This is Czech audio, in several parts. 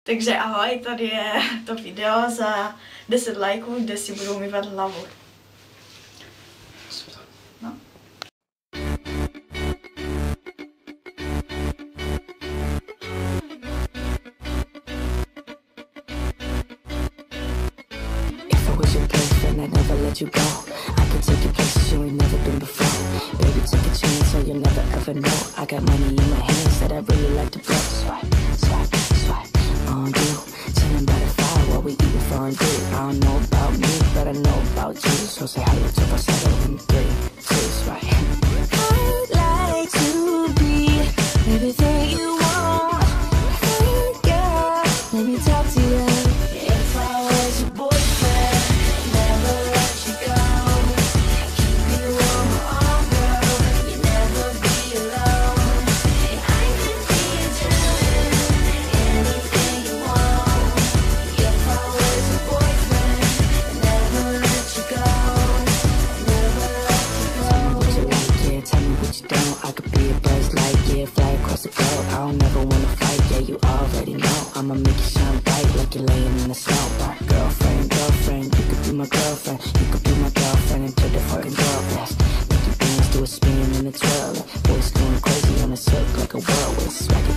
Takže ahoj, tady je to video za 10 lajků, kde si budou myvat hlavu. No. I don't know about me, but I know about you. So say hello to falsetto in 3, 2, right. I'd like to be everything you want. Hey girl, let me talk to you. If I was your boyfriend, never let you go. Keep you on my arm, girl. You never be alone. I could be a gentleman, anything you want. If I was your boyfriend, never let you go. Never let you go. Tell me what you like, yeah. Tell me what you don't. I could be a buzz light, yeah. Fly across the globe. I don't ever wanna fight, yeah. You already know. I'ma make you shine bright like you're laying in the snow. Girlfriend, girlfriend, you could be my girlfriend. You could be my girlfriend until the fucking girl blast. Make you dance, do a spin and a twirl. Boys going crazy on a silk like a whirlwind. Swagger.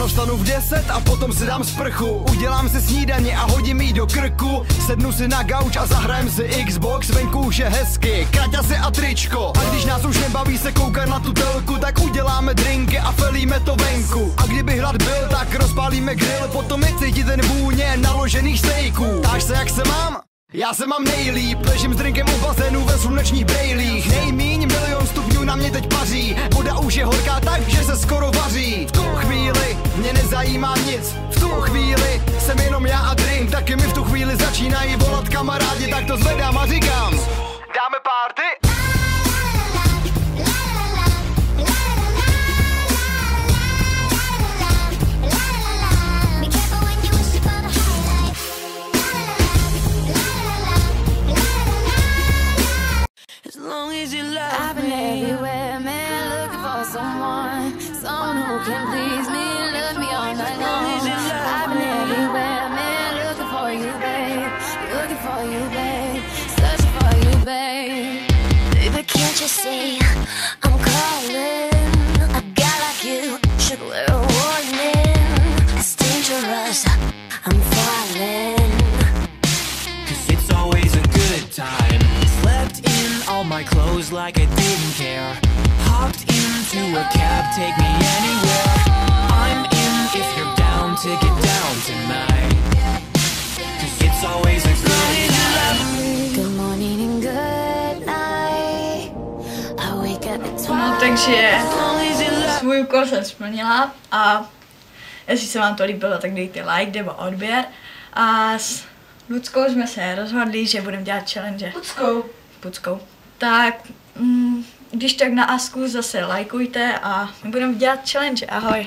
Vstanu v 10 a potom si dám sprchu. Udělám si snídaně a hodím jí do krku. Sednu si na gauč a zahrajem si Xbox. Venku už je hezky, kraťasy a tričko. A když nás už nebaví se koukat na tu telku, tak uděláme drinky a felíme to venku. A kdyby hlad byl, tak rozpálíme grill. Potom je cítit ten vůně naložených stejků. Ptáš se, jak se mám? Já se mám nejlíp, ležím s drinkem u bazénu ve slunečních brejlích. Nejmíň 1 000 000 stupňů na mě teď paří. Voda už je horká tak, že se skoro vaří. V tu chvíli mě nezajímá nic. V tu chvíli jsem jenom já a drink. Taky mi v tu chvíli začínají volat kamarádi. Tak to zvedám a říkám: dáme party? I've been everywhere, man, looking for someone who can please me, love me all night long. I've been everywhere, man, looking for you, babe, searching for you, babe. Baby, can't you see I'm calling? A guy like you should wear a warning. It's dangerous, I'm falling. 'Cause it's always a good time. Slept in all my clothes like I didn't care. Hopped into a cab, take me anywhere. I'm in if you're down to get down tonight. 'Cause it's always a good time. Good morning and good night. I wake up at 12. No, takže svůj úkol jsem splnila a jestli se vám to líbilo, tak dejte like nebo odběr. A s Luckou jsme se rozhodli, že budeme dělat challenge. Puckou. Tak když tak na Asku zase lajkujte a my budeme dělat challenge. Ahoj.